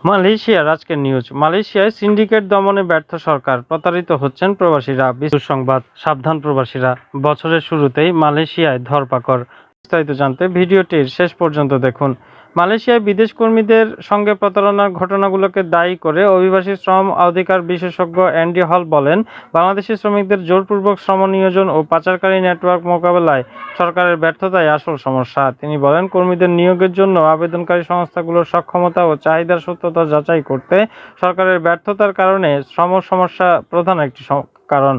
মালয়েশিয়ার আজকের নিউজ। মালয়েশিয়ায় সিন্ডিকেট দমনে ব্যর্থ সরকার, প্রতারিত হচ্ছেন প্রবাসীরা। সংবাদ, সাবধান প্রবাসীরা। বছরের শুরুতেই মালয়েশিয়ায় ধরপাকড়। বিস্তারিত জানতে ভিডিওটির শেষ পর্যন্ত দেখুন। মালয়েশিয়ায় বিদেশ কর্মীদের সঙ্গে প্রতারণার ঘটনাগুলোকে দায়ী করে অভিবাসী শ্রম অধিকার বিশেষজ্ঞ অ্যান্ডি হল বলেন, বাংলাদেশি শ্রমিকদের জোরপূর্বক শ্রম নিয়োজন ও পাচারকারী নেটওয়ার্ক মোকাবেলায় সরকারের ব্যর্থতাই আসল সমস্যা। তিনি বলেন, কর্মীদের নিয়োগের জন্য আবেদনকারী সংস্থাগুলোর সক্ষমতা ও চাহিদার সত্যতা যাচাই করতে সরকারের ব্যর্থতার কারণে শ্রম সমস্যা প্রধান একটি কারণ।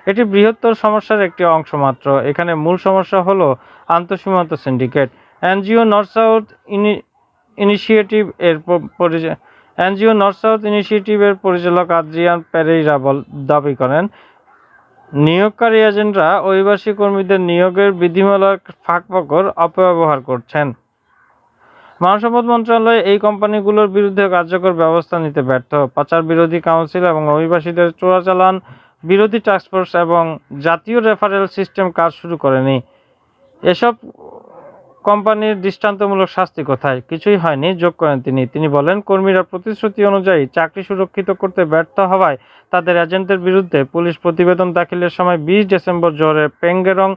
এটি বৃহত্তর সমস্যার একটি অংশ মাত্র। এখানে মূল সমস্যা হলো আন্তঃসীমান্ত সিন্ডিকেট। এনজিও নর্থ সাউথ ইনিশিয়েটিভের পরিচালক আদ্রিয়ান পেরেইরা দাবি করেন, নিয়োগকারী এজেন্টরা অভিবাসী কর্মীদের নিয়োগের বিধিমালার ফাঁকফোকর অপব্যবহার করছেন। মানব সম্পদ মন্ত্রণালয় এই কোম্পানিগুলোর বিরুদ্ধে কার্যকর ব্যবস্থা নিতে ব্যর্থ। পাচার বিরোধী কাউন্সিল এবং অভিবাসীদের চোরাচালান বিরোধী টাস্কফোর্স এবং জাতীয় রেফারেল সিস্টেম কাজ শুরু করেনি। এসব কোম্পানির দৃষ্টান্তমূলক শাস্তি কোথায়? কিছুই হয়নি, যোগ করেন তিনি বলেন, কর্মীরা প্রতিশ্রুতি অনুযায়ী চাকরি সুরক্ষিত করতে ব্যর্থ হওয়ায় তাদের এজেন্টদের বিরুদ্ধে পুলিশ প্রতিবেদন দাখিলের সময় 20 ডিসেম্বর জোহরে পেঙ্গেরং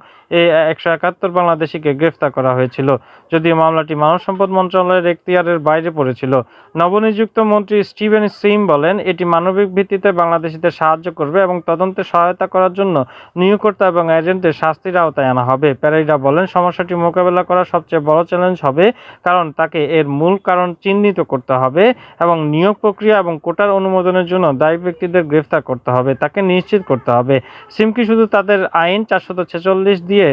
171 বাংলাদেশিকে গ্রেফতার করা হয়েছিল। যদিও মামলাটি মানব সম্পদ মন্ত্রণালয়ের এখতিয়ারের বাইরে পড়েছিল। নবনিযুক্ত মন্ত্রী স্টিভেন সিম বলেন, এটি মানবিক ভিত্তিতে বাংলাদেশিদের সাহায্য করবে এবং তদন্তে সহায়তা করার জন্য নিয়োগকর্তা এবং এজেন্টদের শাস্তির আওতায় আনা হবে। পেরেইরা বলেন, সমস্যাটি মোকাবেলা করা সবচেয়ে বড় চ্যালেঞ্জ হবে, কারণ তাকে এর মূল কারণ চিহ্নিত করতে হবে এবং নিয়োগ প্রক্রিয়া এবং কোটার অনুমোদনের জন্য দায়ী ব্যক্তিদের গ্রেফতার করতে হবে, তাকে নিশ্চিত করতে হবে। সিম কি শুধু তাদের আইন 446 দিয়ে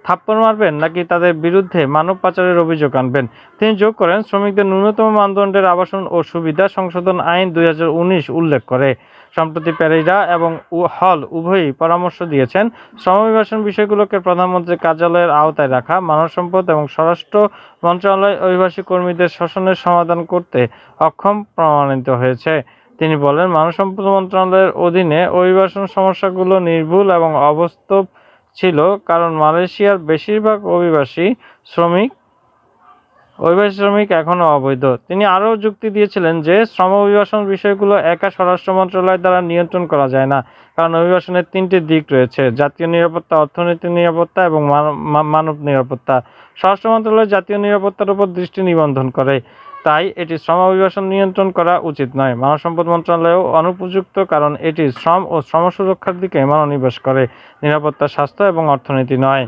থাপ্পড় মারবেন নাকি তাদের বিরুদ্ধে মানব পাচারের অভিযোগ আনবেন? তিনি যোগ করেন, শ্রমিকদের ন্যূনতম মানদণ্ডের আবাসন ও সুবিধা সংশোধন আইন 2019 উল্লেখ করে। সম্প্রতি পেরেইরা এবং হল উভয়ই পরামর্শ দিয়েছেন, শ্রম অভিবাসন বিষয়গুলোকে প্রধানমন্ত্রীর কার্যালয়ের আওতায় রাখা। মানব সম্পদ এবং স্বরাষ্ট্র মন্ত্রণালয় অভিবাসী কর্মীদের শোষণের সমাধান করতে অক্ষম প্রমাণিত হয়েছে। তিনি বলেন, মানব সম্পদ মন্ত্রণালয়ের অধীনে অভিবাসন সমস্যাগুলো নির্ভুল এবং অবাস্তব ছিল, কারণ মালয়েশিয়ার বেশিরভাগ অভিবাসী শ্রমিক এখনও অবৈধ। তিনি আরও যুক্তি দিয়েছিলেন যে শ্রম অভিবাসন বিষয়গুলো একা স্বরাষ্ট্র মন্ত্রণালয় দ্বারা নিয়ন্ত্রণ করা যায় না, কারণ অভিবাসনের 3টি দিক রয়েছে: জাতীয় নিরাপত্তা, অর্থনৈতিক নিরাপত্তা এবং মানব নিরাপত্তা। স্বরাষ্ট্র মন্ত্রণালয় জাতীয় নিরাপত্তার উপর দৃষ্টি নিবদ্ধন করে, তাই এটি শ্রম অভিবাসন নিয়ন্ত্রণ করা উচিত নয়। মানব সম্পদ মন্ত্রণালয়ও অনুপযুক্ত, কারণ এটি শ্রম ও শ্রম সুরক্ষার দিকে মনোনিবেশ করে, নিরাপত্তা, স্বাস্থ্য এবং অর্থনীতি নয়।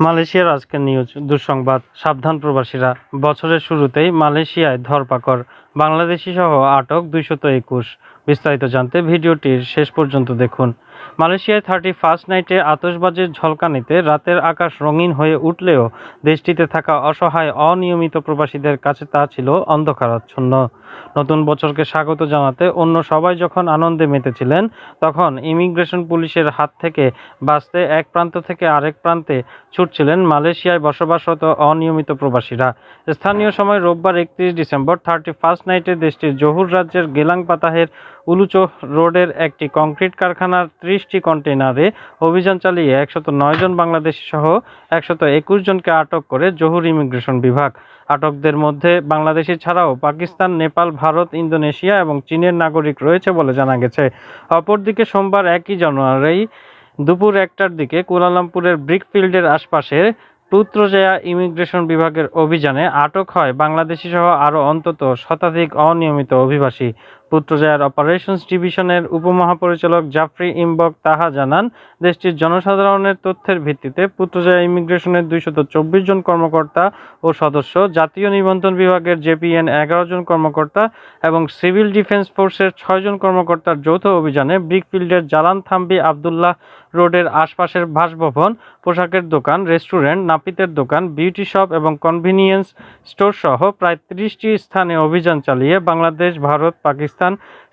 মালয়েশিয়ার আজকের নিউজ। দুঃসংবাদ, সাবধান প্রবাসীরা। বছরের শুরুতেই মালয়েশিয়ায় ধরপাকড়, বাংলাদেশি সহ আটক 221। বিস্তারিত জানতে ভিডিওটির শেষ পর্যন্ত দেখুন। মালয়েশিয়ায় 31st নাইটে আতশবাজির ঝলকানিতে রাতের আকাশ রঙিন হয়ে উঠলেও দেশটিতে থাকা অসহায় অনিয়মিত প্রবাসীদের কাছে তা ছিল অন্ধকারাচ্ছন্ন। নতুন বছরকে স্বাগত জানাতে অন্য সবাই যখন আনন্দে মেতেছিলেন, তখন ইমিগ্রেশন পুলিশের হাত থেকে বাঁচতে এক প্রান্ত থেকে আরেক প্রান্তে ছুটছিলেন মালয়েশিয়ায় বসবাসরত অনিয়মিত প্রবাসীরা। স্থানীয় সময় রোববার 31 ডিসেম্বর 31st নাইটে দেশটির জহুর রাজ্যের গেলাং পাতাহের উলুচোহ রোডের একটি কংক্রিট কারখানার 30টি কন্টেইনারে অভিযান চালিয়ে 109 জন বাংলাদেশি সহ 121 জনকে আটক করে জহুর ইমিগ্রেশন বিভাগ। আটকদের মধ্যে বাংলাদেশি ছাড়াও পাকিস্তান, নেপাল, ভারত, ইন্দোনেশিয়া এবং চীনের নাগরিক রয়েছে বলে জানা গেছে। অপরদিকে সোমবার 1 জানুয়ারি দুপুর 1টার দিকে কুয়ালালামপুরের ব্রিকফিল্ডের আশপাশে পুত্রজায়া ইমিগ্রেশন বিভাগের অভিযানে আটক হয় বাংলাদেশি সহ আরও অন্তত শতাধিক অনিয়মিত অভিবাসী। পুত্রজায়ার অপারেশনস ডিভিশনের উপমহাপরিচালক জাফরি ইমবক তাহা জানান, দেশটির জনসাধারণের তথ্যের ভিত্তিতে পুত্রজায়া ইমিগ্রেশনের 224 জন কর্মকর্তা ও সদস্য, জাতীয় নিবন্ধন বিভাগের জেপিএন 11 জন কর্মকর্তা এবং সিভিল ডিফেন্স ফোর্সের 6 জন কর্মকর্তার যৌথ অভিযানে ব্রিকফিল্ডের জালান থাম্বি আবদুল্লাহ রোডের আশপাশের বাসভবন, পোশাকের দোকান, রেস্টুরেন্ট, নাপিতের দোকান, বিউটি শপ এবং কনভিনিয়েন্স স্টোর সহ প্রায় 30টি স্থানে অভিযান চালিয়ে বাংলাদেশ, ভারত, পাকিস্তান,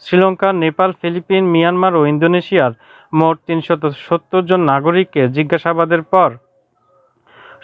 শ্রীলঙ্কা, নেপাল, ফিলিপিন, মিয়ানমার ও ইন্দোনেশিয়ার মোট 370 জন নাগরিককে জিজ্ঞাসাবাদের পর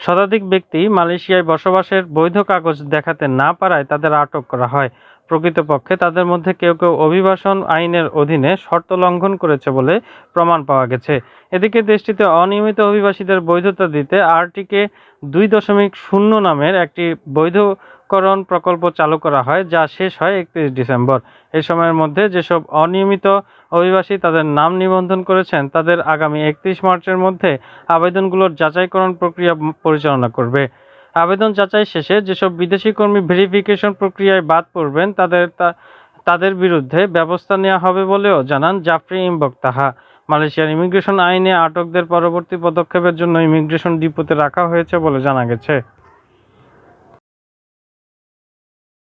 শতাধিক ব্যক্তি মালয়েশিয়ায় বসবাসের বৈধ কাগজ দেখাতে না পারায় তাদের আটক করা হয়। প্রকৃতপক্ষে তাদের মধ্যে কেউ কেউ অভিবাসন আইনের অধীনে শর্ত লঙ্ঘন করেছে বলে প্রমাণ পাওয়া গেছে। এদিকে দেশটিতে অনিয়মিত অভিবাসীদের বৈধতা দিতে আরটিকে 2.0 নামের একটি বৈধকরণ প্রকল্প চালু করা হয়, যা শেষ হয় 31 ডিসেম্বর। এই সময়ের মধ্যে যেসব অনিয়মিত অভিবাসী তাদের নাম নিবন্ধন করেছেন তাদের আগামী 31 মার্চের মধ্যে আবেদনগুলোর যাচাইকরণ প্রক্রিয়া পরিচালনা করবে। আবেদন যাচাই শেষে যেসব বিদেশি কর্মী ভেরিফিকেশন প্রক্রিয়ায় বাদ পড়বেন তাদের বিরুদ্ধে ব্যবস্থা নেওয়া হবে বলেও জানান জাফরি ইমবক্তাহা। মালয়েশিয়ার ইমিগ্রেশন আইনে আটকদের পরবর্তী পদক্ষেপের জন্য ইমিগ্রেশন ডিপোতে রাখা হয়েছে বলে জানা গেছে।